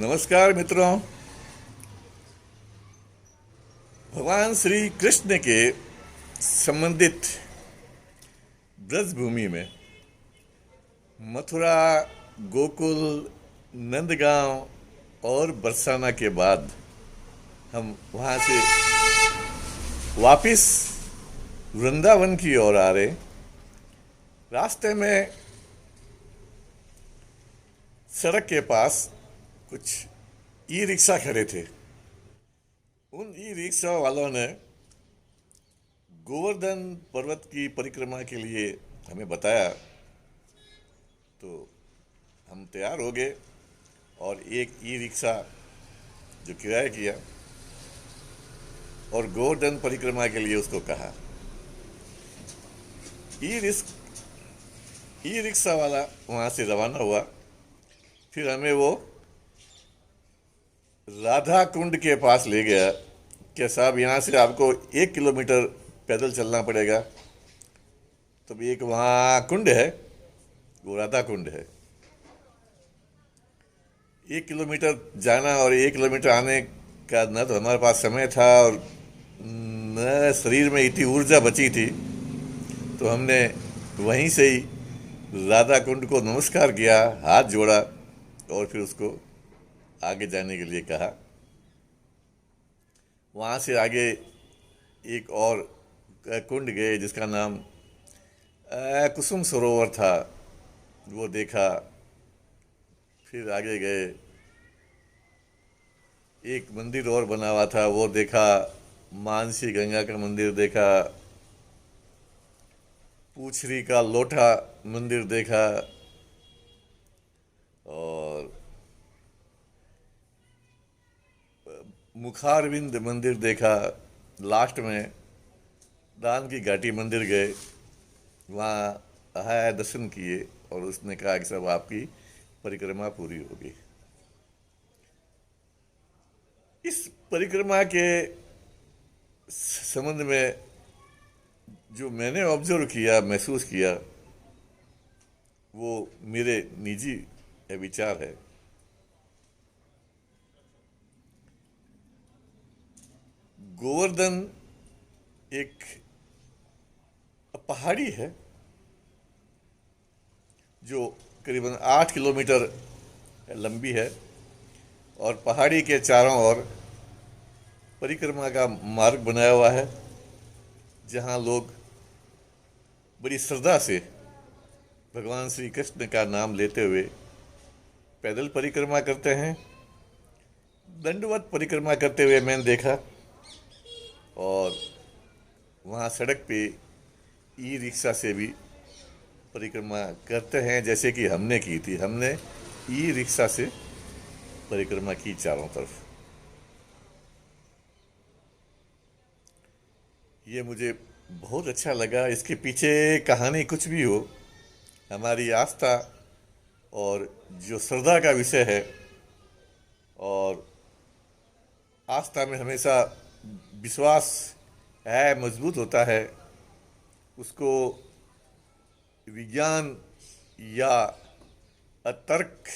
नमस्कार मित्रों। भगवान श्री कृष्ण के संबंधित ब्रज भूमि में मथुरा, गोकुल, नंदगांव और बरसाना के बाद हम वहाँ से वापिस वृंदावन की ओर आ रहे। रास्ते में सड़क के पास कुछ ई रिक्शा खड़े थे। उन ई रिक्शा वालों ने गोवर्धन पर्वत की परिक्रमा के लिए हमें बताया, तो हम तैयार हो गए और एक ई रिक्शा जो किराया किया और गोवर्धन परिक्रमा के लिए उसको कहा। ई रिक्शा वाला वहाँ से रवाना हुआ। फिर हमें वो राधा कुंड के पास ले गया कि साहब यहाँ से आपको 1 किलोमीटर पैदल चलना पड़ेगा। तो एक वहाँ कुंड है, वो राधा कुंड है। 1 किलोमीटर जाना और 1 किलोमीटर आने का न तो हमारे पास समय था और न शरीर में इतनी ऊर्जा बची थी। तो हमने वहीं से ही राधा कुंड को नमस्कार किया, हाथ जोड़ा और फिर उसको आगे जाने के लिए कहा। वहाँ से आगे एक और कुंड गए जिसका नाम कुसुम सरोवर था, वो देखा। फिर आगे गए, एक मंदिर और बना हुआ था वो देखा। मानसी गंगा का मंदिर देखा, पूछरी का लोटा मंदिर देखा और मुखारविंद मंदिर देखा। लास्ट में दान की घाटी मंदिर गए, वहाँ आया, दर्शन किए और उसने कहा कि सब आपकी परिक्रमा पूरी होगी। इस परिक्रमा के संबंध में जो मैंने ऑब्जर्व किया, महसूस किया, वो मेरे निजी विचार है। गोवर्धन एक पहाड़ी है जो करीबन 8 किलोमीटर लंबी है और पहाड़ी के चारों ओर परिक्रमा का मार्ग बनाया हुआ है, जहाँ लोग बड़ी श्रद्धा से भगवान श्री कृष्ण का नाम लेते हुए पैदल परिक्रमा करते हैं। दंडवत परिक्रमा करते हुए मैंने देखा और वहाँ सड़क पे ई रिक्शा से भी परिक्रमा करते हैं, जैसे कि हमने की थी। हमने ई रिक्शा से परिक्रमा की चारों तरफ। ये मुझे बहुत अच्छा लगा। इसके पीछे कहानी कुछ भी हो, हमारी आस्था और जो श्रद्धा का विषय है, और आस्था में हमेशा विश्वास है, मजबूत होता है। उसको विज्ञान या तर्क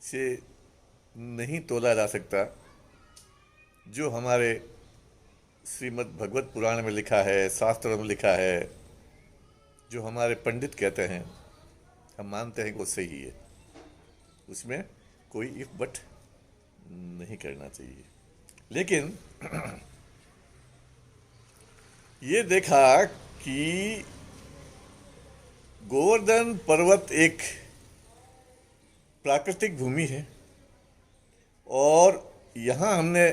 से नहीं तोला जा सकता। जो हमारे श्रीमद् भगवत पुराण में लिखा है, शास्त्रों में लिखा है, जो हमारे पंडित कहते हैं, हम मानते हैं कि वो सही है। उसमें कोई इफ बट नहीं करना चाहिए। लेकिन ये देखा कि गोवर्धन पर्वत एक प्राकृतिक भूमि है और यहाँ हमने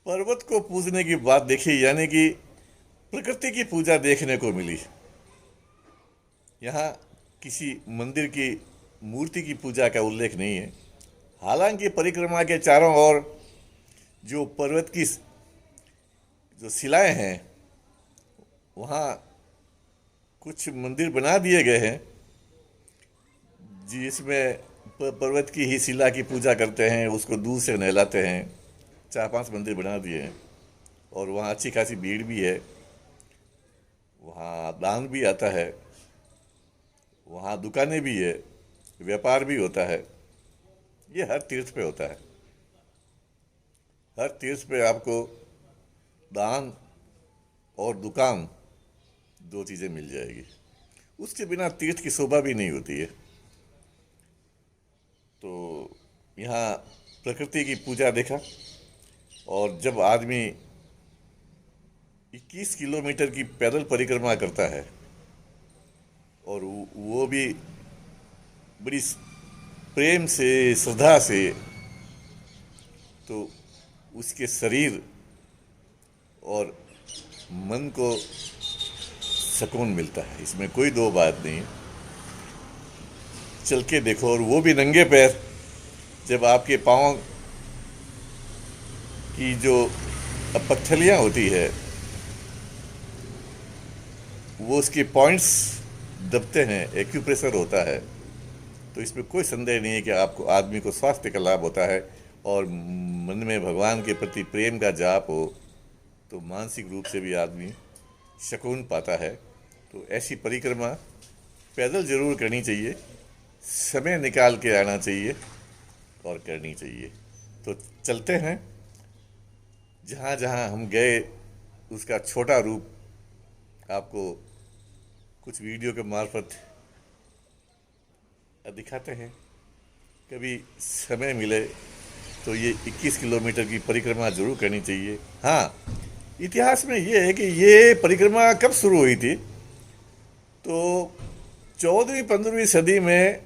पर्वत को पूजने की बात देखी, यानी कि प्रकृति की पूजा देखने को मिली। यहाँ किसी मंदिर की मूर्ति की पूजा का उल्लेख नहीं है। हालांकि परिक्रमा के चारों ओर जो पर्वत की जो शिलाएं हैं, वहाँ कुछ मंदिर बना दिए गए हैं जिसमें पर्वत की ही शिला की पूजा करते हैं, उसको दूध से नहलाते हैं। 4-5 मंदिर बना दिए हैं और वहाँ अच्छी खासी भीड़ भी है। वहाँ दान भी आता है, वहाँ दुकानें भी है, व्यापार भी होता है। ये हर तीर्थ पे होता है। हर तीर्थ पे आपको दान और दुकान, दो चीज़ें मिल जाएगी। उसके बिना तीर्थ की शोभा भी नहीं होती है। तो यहाँ प्रकृति की पूजा देखा, और जब आदमी 21 किलोमीटर की पैदल परिक्रमा करता है, और वो भी बड़ी प्रेम से, श्रद्धा से, तो उसके शरीर और मन को सुकून मिलता है, इसमें कोई दो बात नहीं। चल के देखो, और वो भी नंगे पैर। जब आपके पाँव की जो पत्थलियाँ होती है, वो उसके पॉइंट्स दबते हैं, एक्यूप्रेशर होता है, तो इसमें कोई संदेह नहीं है कि आपको, आदमी को स्वास्थ्य का लाभ होता है। और मन में भगवान के प्रति प्रेम का जाप हो तो मानसिक रूप से भी आदमी सुकून पाता है। तो ऐसी परिक्रमा पैदल जरूर करनी चाहिए, समय निकाल के आना चाहिए और करनी चाहिए। तो चलते हैं, जहाँ जहाँ हम गए उसका छोटा रूप आपको कुछ वीडियो के मार्फत दिखाते हैं। कभी समय मिले तो ये 21 किलोमीटर की परिक्रमा जरूर करनी चाहिए। हाँ, इतिहास में ये है कि ये परिक्रमा कब शुरू हुई थी, तो 14वीं-15वीं सदी में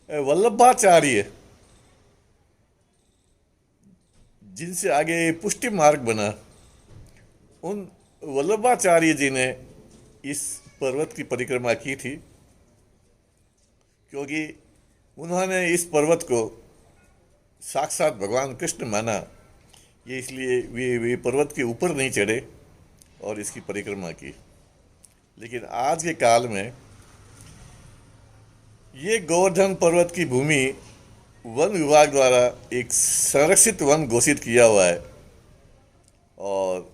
वल्लभाचार्य, जिनसे आगे पुष्टि मार्ग बना, उन वल्लभाचार्य जी ने इस पर्वत की परिक्रमा की थी, क्योंकि उन्होंने इस पर्वत को साक्षात भगवान कृष्ण माना। ये इसलिए वे पर्वत के ऊपर नहीं चढ़े और इसकी परिक्रमा की। लेकिन आज के काल में ये गोवर्धन पर्वत की भूमि वन विभाग द्वारा एक संरक्षित वन घोषित किया हुआ है, और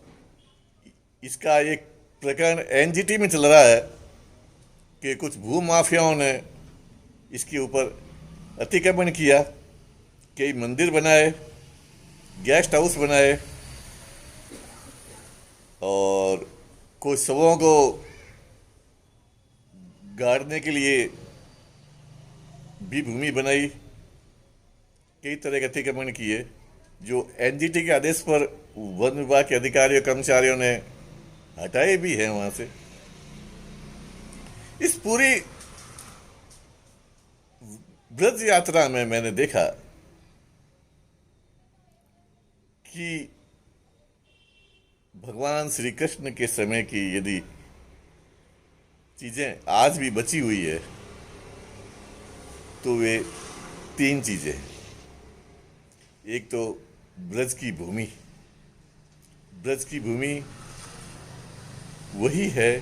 इसका एक प्रकरण एनजीटी में चल रहा है कि कुछ भूमाफियाओं ने इसके ऊपर अतिक्रमण किया, कई मंदिर बनाए, गेस्ट हाउस बनाए, और कुछ शवों को गाड़ने के लिए भी भूमि बनाई, कई तरह के अतिक्रमण किए, जो एनजीटी के आदेश पर वन विभाग के अधिकारियों कर्मचारियों ने हटाए भी हैं वहां से। इस पूरी ब्रज यात्रा में मैंने देखा कि भगवान श्री कृष्ण के समय की यदि चीजें आज भी बची हुई है तो वे तीन चीजें हैं। एक तो ब्रज की भूमि, ब्रज की भूमि वही है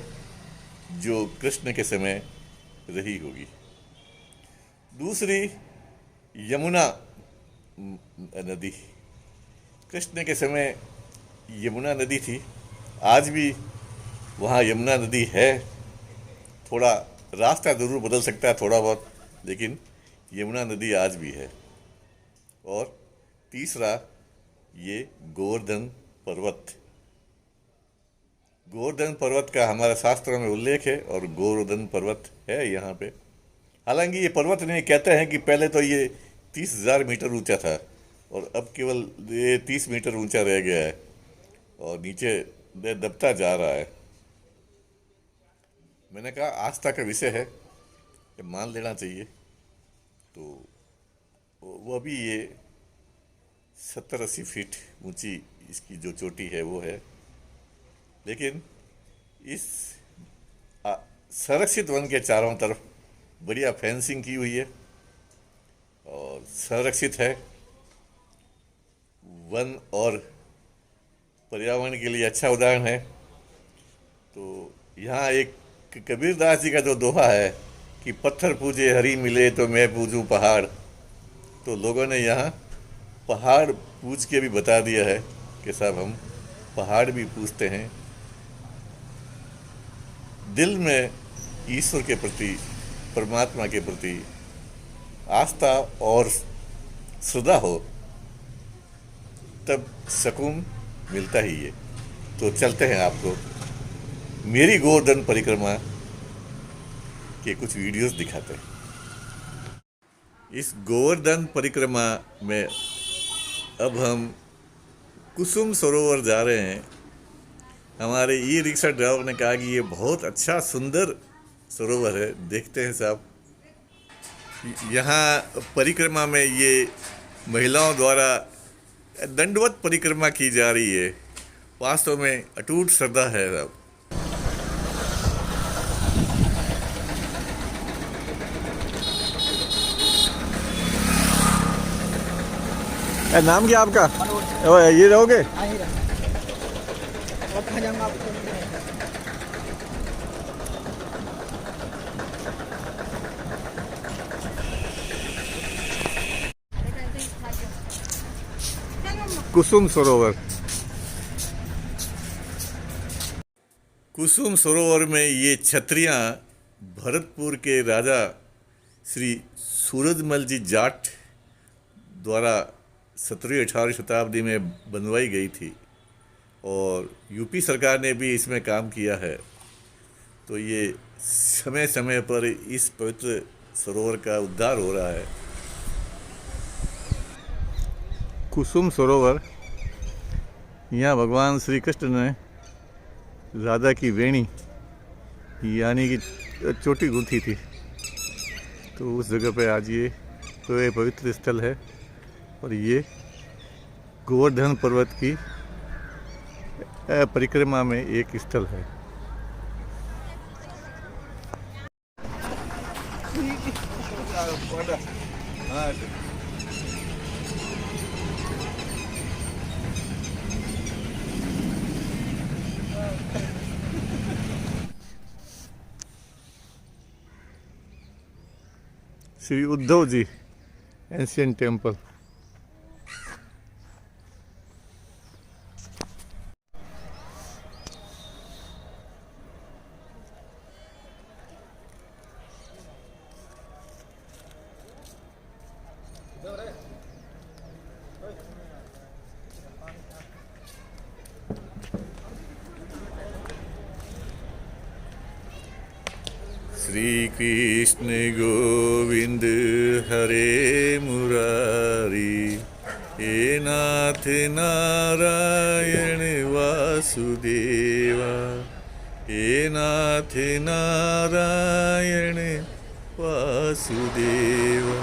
जो कृष्ण के समय रही होगी। दूसरी यमुना नदी, कृष्ण के समय यमुना नदी थी, आज भी वहाँ यमुना नदी है। थोड़ा रास्ता ज़रूर बदल सकता है थोड़ा बहुत, लेकिन यमुना नदी आज भी है। और तीसरा ये गोवर्धन पर्वत, गोवर्धन पर्वत का हमारे शास्त्रों में उल्लेख है, और गोवर्धन पर्वत है यहाँ पे। हालांकि ये पर्वत नहीं, कहते हैं कि पहले तो ये 30,000 मीटर ऊंचा था, और अब केवल ये 30 मीटर ऊंचा रह गया है और नीचे दबता जा रहा है। मैंने कहा आस्था का विषय है, कि मान लेना चाहिए। तो वो भी ये 70-80 फीट ऊंची इसकी जो चोटी है वो है। लेकिन इस संरक्षित वन के चारों तरफ बढ़िया फेंसिंग की हुई है और संरक्षित है। वन और पर्यावरण के लिए अच्छा उदाहरण है। तो यहाँ एक कबीरदास जी का जो दोहा है कि पत्थर पूजे हरी मिले तो मैं पूजूं पहाड़, तो लोगों ने यहाँ पहाड़ पूज के भी बता दिया है कि साहब हम पहाड़ भी पूजते हैं। दिल में ईश्वर के प्रति, परमात्मा के प्रति आस्था और श्रद्धा हो तब सुकून मिलता ही है। तो चलते हैं आपको मेरी गोवर्धन परिक्रमा के कुछ वीडियोस दिखाते हैं। इस गोवर्धन परिक्रमा में अब हम कुसुम सरोवर जा रहे हैं। हमारे ई रिक्शा ड्राइवर ने कहा कि ये बहुत अच्छा सुंदर सरोवर है, देखते हैं साहब। यहाँ परिक्रमा में ये महिलाओं द्वारा दंडवत परिक्रमा की जा रही है। वास्तव में अटूट श्रद्धा है साहब। नाम क्या आपका? ये रहोगे? कुसुम सरोवर। कुसुम सरोवर में ये छतरियाँ भरतपुर के राजा श्री सूरजमल जी जाट द्वारा 17वीं-18वीं शताब्दी में बनवाई गई थी और यूपी सरकार ने भी इसमें काम किया है। तो ये समय समय पर इस पवित्र सरोवर का उद्धार हो रहा है। कुसुम सरोवर, यहाँ भगवान श्री कृष्ण ने राधा की वेणी यानी कि चोटी गूंथी थी। तो उस जगह पे आज ये तो ये पवित्र स्थल है और ये गोवर्धन पर्वत की परिक्रमा में एक स्थल है। Shri Uddhav ji ancient temple. श्री कृष्ण गोविंद हरे मुरारी, हे नाथ नारायण वासुदेवा, हे नाथ नारायण वासुदेवा।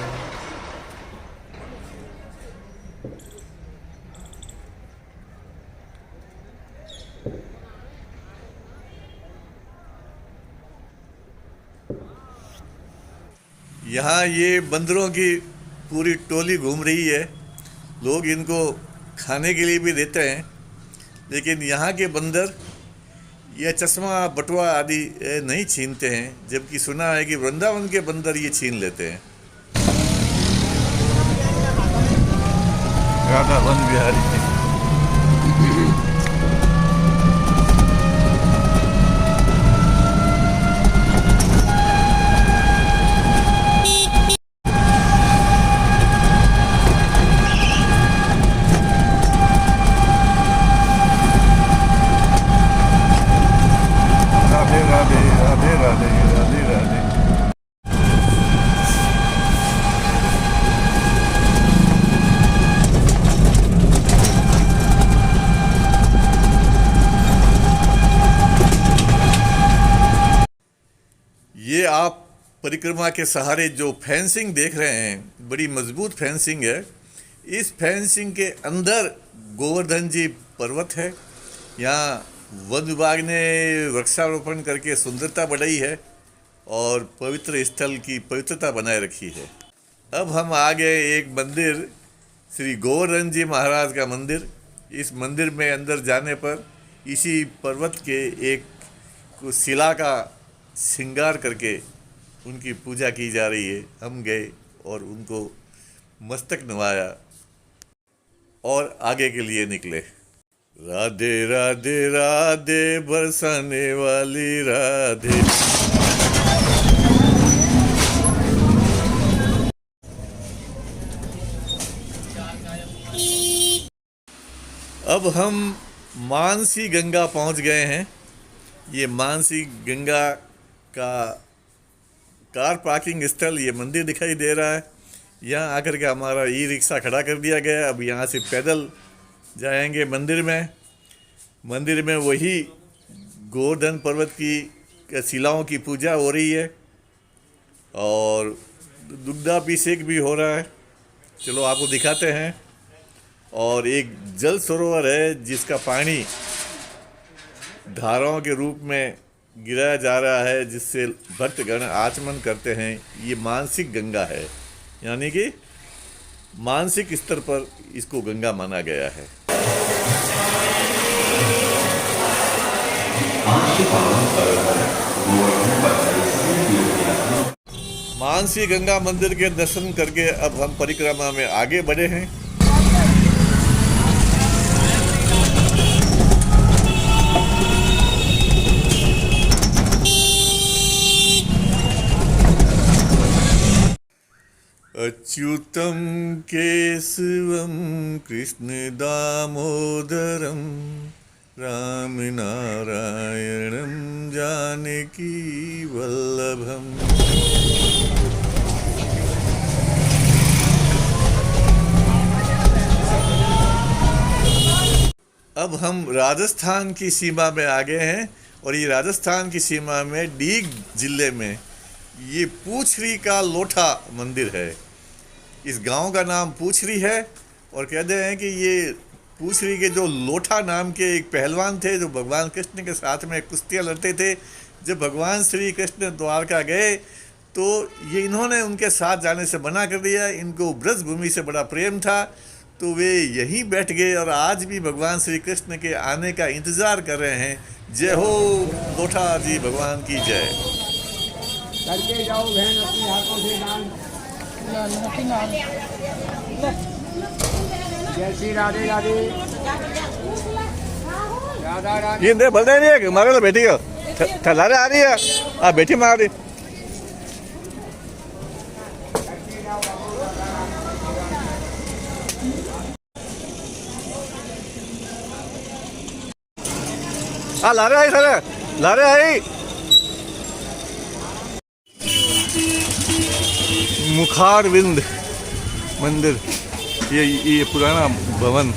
यहाँ ये बंदरों की पूरी टोली घूम रही है। लोग इनको खाने के लिए भी देते हैं, लेकिन यहाँ के बंदर यह चश्मा बटुआ आदि नहीं छीनते हैं, जबकि सुना है कि वृंदावन के बंदर ये छीन लेते हैं। राधा वन बिहारी। ये आप परिक्रमा के सहारे जो फेंसिंग देख रहे हैं, बड़ी मजबूत फेंसिंग है। इस फेंसिंग के अंदर गोवर्धन जी पर्वत है। यहाँ वन विभाग ने वृक्षारोपण करके सुंदरता बढ़ाई है और पवित्र स्थल की पवित्रता बनाए रखी है। अब हम आ गए एक मंदिर, श्री गोवर्धन जी महाराज का मंदिर। इस मंदिर में अंदर जाने पर इसी पर्वत के एक शिला का श्रृंगार करके उनकी पूजा की जा रही है। हम गए और उनको मस्तक नवाया और आगे के लिए निकले। राधे राधे राधे बरसाने वाली राधे। अब हम मानसी गंगा पहुंच गए हैं। ये मानसी गंगा का कार पार्किंग स्थल, ये मंदिर दिखाई दे रहा है। यहाँ आकर के हमारा ई रिक्शा खड़ा कर दिया गया है। अब यहाँ से पैदल जाएंगे मंदिर में। मंदिर में वही गोवर्धन पर्वत की शिलाओं की पूजा हो रही है और दुग्धाभिषेक भी हो रहा है। चलो आपको दिखाते हैं। और एक जल सरोवर है जिसका पानी धाराओं के रूप में गिराया जा रहा है, जिससे भक्तगण आचमन करते हैं। ये मानसिक गंगा है, यानी कि मानसिक स्तर पर इसको गंगा माना गया है। मानसी गंगा मंदिर के दर्शन करके अब हम परिक्रमा में आगे बढ़े हैं। अच्युतम केशवम कृष्ण दामोदरम राम नारायणम जानकी वल्लभम। अब हम राजस्थान की सीमा में आ गए हैं और ये राजस्थान की सीमा में डीग जिले में ये पूछरी का लोठा मंदिर है। इस गांव का नाम पूछरी है और कहते हैं कि ये पूछरी के जो लोठा नाम के एक पहलवान थे जो भगवान कृष्ण के साथ में कुश्तियाँ लड़ते थे। जब भगवान श्री कृष्ण द्वारका गए तो ये इन्होंने उनके साथ जाने से मना कर दिया। इनको ब्रज भूमि से बड़ा प्रेम था तो वे यहीं बैठ गए और आज भी भगवान श्री कृष्ण के आने का इंतज़ार कर रहे हैं। जय हो लोठा जी भगवान की जय। करके जाओ बहन अपने हाथों से दान। जय श्री राधे राधे राधा राधे। ये दे बोल रहे नहीं हमारे तो बेटी हो थलारे आ रही है। आ बेटी मार रही। आ लारे आई सर लारे आई। मुखारविंद मंदिर, ये पुराना भवन।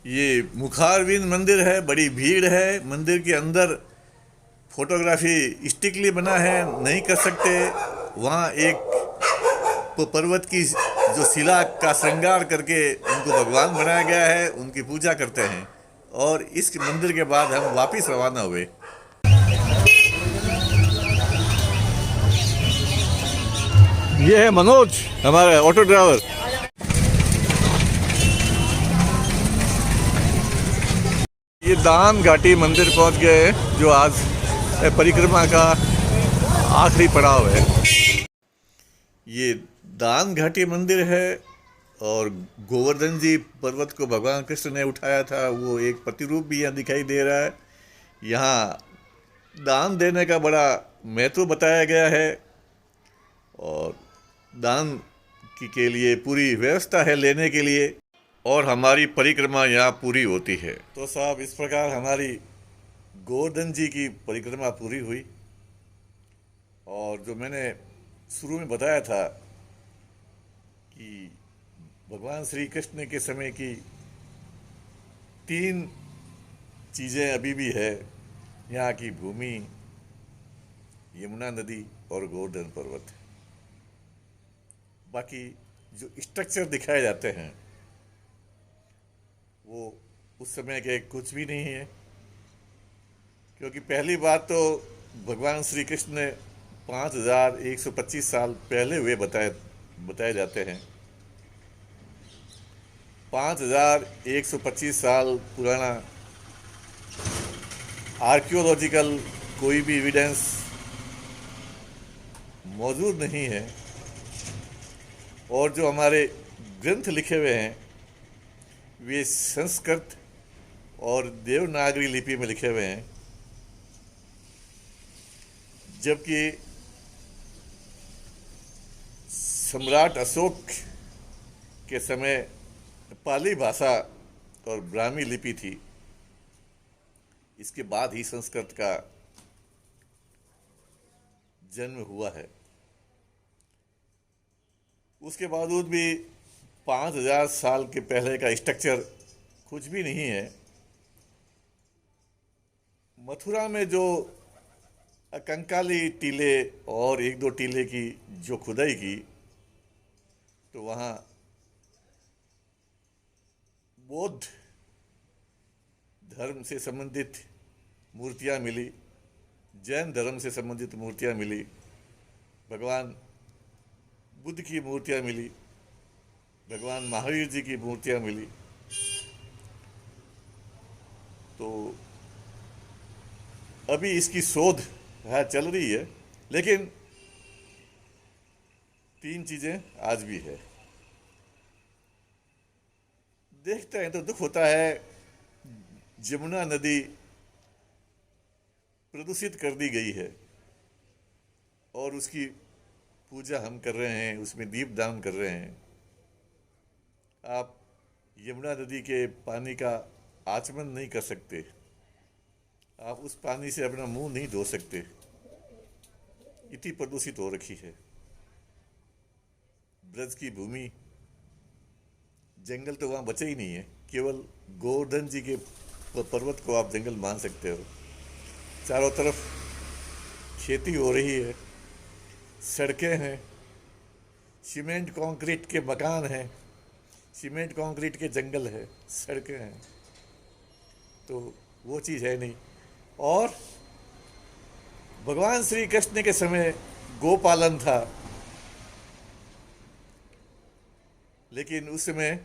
ये मुखारविंद मंदिर है, बड़ी भीड़ है। मंदिर के अंदर फोटोग्राफी स्टिकली बना है, नहीं कर सकते। वहाँ एक पर्वत की जो शिला का श्रृंगार करके उनको भगवान बनाया गया है, उनकी पूजा करते हैं। और इस मंदिर के बाद हम वापस रवाना हुए। ये है मनोज, हमारा ऑटो ड्राइवर। ये दान घाटी मंदिर पहुंच गए हैं, जो आज परिक्रमा का आखिरी पड़ाव है। ये दान घाटी मंदिर है और गोवर्धन जी पर्वत को भगवान कृष्ण ने उठाया था, वो एक प्रतिरूप भी यहाँ दिखाई दे रहा है। यहाँ दान देने का बड़ा महत्व बताया गया है और दान के लिए पूरी व्यवस्था है लेने के लिए, और हमारी परिक्रमा यहाँ पूरी होती है। तो साहब, इस प्रकार हमारी गोवर्धन जी की परिक्रमा पूरी हुई। और जो मैंने शुरू में बताया था कि भगवान श्री कृष्ण के समय की 3 चीज़ें अभी भी है, यहाँ की भूमि, यमुना नदी और गोवर्धन पर्वत। बाकी जो स्ट्रक्चर दिखाए जाते हैं वो उस समय के कुछ भी नहीं है, क्योंकि पहली बात तो भगवान श्री कृष्ण ने 5125 साल पहले हुए बताए जाते हैं। 5125 साल पुराना आर्कियोलॉजिकल कोई भी एविडेंस मौजूद नहीं है। और जो हमारे ग्रंथ लिखे हुए हैं वे संस्कृत और देवनागरी लिपि में लिखे हुए हैं। जबकि सम्राट अशोक के समय पाली भाषा और ब्राह्मी लिपि थी। इसके बाद ही संस्कृत का जन्म हुआ है। उसके बावजूद भी 5000 साल के पहले का स्ट्रक्चर कुछ भी नहीं है। मथुरा में जो कंकाली टीले और एक दो टीले की जो खुदाई की, तो वहाँ बौद्ध धर्म से संबंधित मूर्तियाँ मिली, जैन धर्म से संबंधित मूर्तियाँ मिली, भगवान बुद्ध की मूर्तियाँ मिली, भगवान महावीर जी की मूर्तियाँ मिली। तो अभी इसकी शोध चल रही है, लेकिन 3 चीज़ें आज भी है। देखते हैं तो दुख होता है, यमुना नदी प्रदूषित कर दी गई है और उसकी पूजा हम कर रहे हैं, उसमें दीपदान कर रहे हैं। आप यमुना नदी के पानी का आचमन नहीं कर सकते, आप उस पानी से अपना मुंह नहीं धो सकते, इतनी प्रदूषित हो रखी है। ब्रज की भूमि, जंगल तो वहाँ बचे ही नहीं है, केवल गोवर्धन जी के पर्वत को आप जंगल मान सकते हो। चारों तरफ खेती हो रही है, सड़कें हैं, सीमेंट कंक्रीट के मकान हैं, सीमेंट कंक्रीट के जंगल है, सड़कें हैं, तो वो चीज़ है नहीं। और भगवान श्री कृष्ण के समय गोपालन था, लेकिन उस समय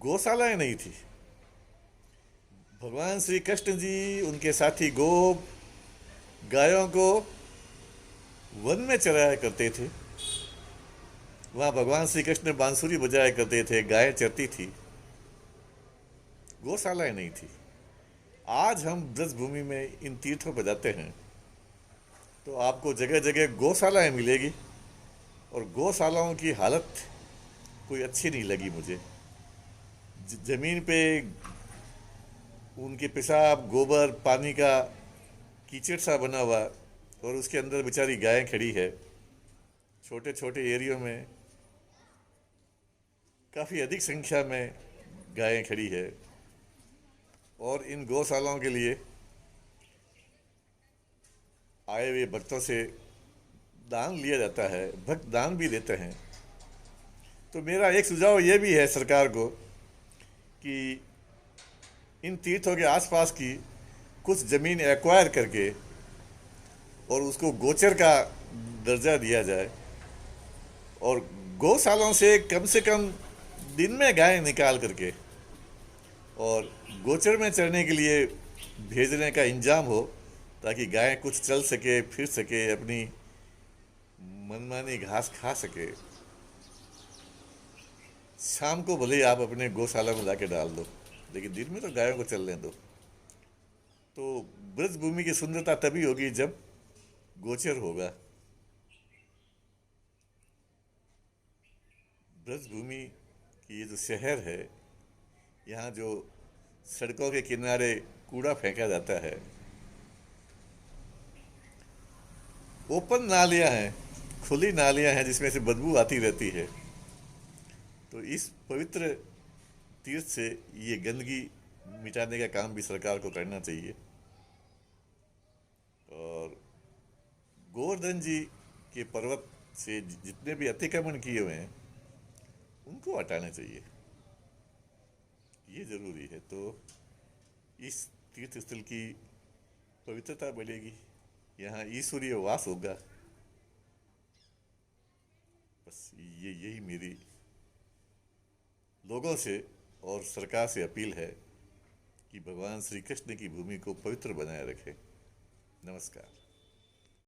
गौशालाएं नहीं थी। भगवान श्री कृष्ण जी उनके साथी गोप गायों को वन में चराया करते थे। वहाँ भगवान श्री कृष्ण बांसुरी बजाया करते थे, गायें चरती थी, गौशालाएं नहीं थी। आज हम ब्रज भूमि में इन तीर्थों पर जाते हैं तो आपको जगह जगह गौशालाएं मिलेगी, और गौशालाओं की हालत कोई अच्छी नहीं लगी मुझे। जमीन पे उनके पेशाब, गोबर, पानी का कीचड़ सा बना हुआ, और उसके अंदर बेचारी गायें खड़ी है। छोटे छोटे एरियो में काफ़ी अधिक संख्या में गायें खड़ी है, और इन गौशालाओं के लिए आए हुए भक्तों से दान लिया जाता है, भक्त दान भी देते हैं। तो मेरा एक सुझाव ये भी है सरकार को कि इन तीर्थों के आसपास की कुछ ज़मीन एक्वायर करके और उसको गोचर का दर्जा दिया जाए, और गौशालाओं से कम दिन में गायें निकाल करके और गोचर में चरने के लिए भेजने का इंतजाम हो, ताकि गायें कुछ चल सके, फिर सके, अपनी मनमानी घास खा सके। शाम को भले ही आप अपने गौशाला में लाके डाल दो, लेकिन दिन में तो गायों को चलने दो। तो ब्रज भूमि की सुंदरता तभी होगी जब गोचर होगा। ब्रज भूमि की ये जो शहर है, यहाँ जो सड़कों के किनारे कूड़ा फेंका जाता है, ओपन नालियाँ हैं, खुली नालियाँ हैं जिसमें से बदबू आती रहती है। तो इस पवित्र तीर्थ से ये गंदगी मिटाने का काम भी सरकार को करना चाहिए, और गोवर्धन जी के पर्वत से जितने भी अतिक्रमण किए हुए हैं उनको हटाना चाहिए, ये ज़रूरी है। तो इस तीर्थ स्थल की पवित्रता बढ़ेगी, यहाँ ईश्वरीय वास होगा। बस यही मेरी लोगों से और सरकार से अपील है कि भगवान श्री कृष्ण की भूमि को पवित्र बनाए रखें। नमस्कार।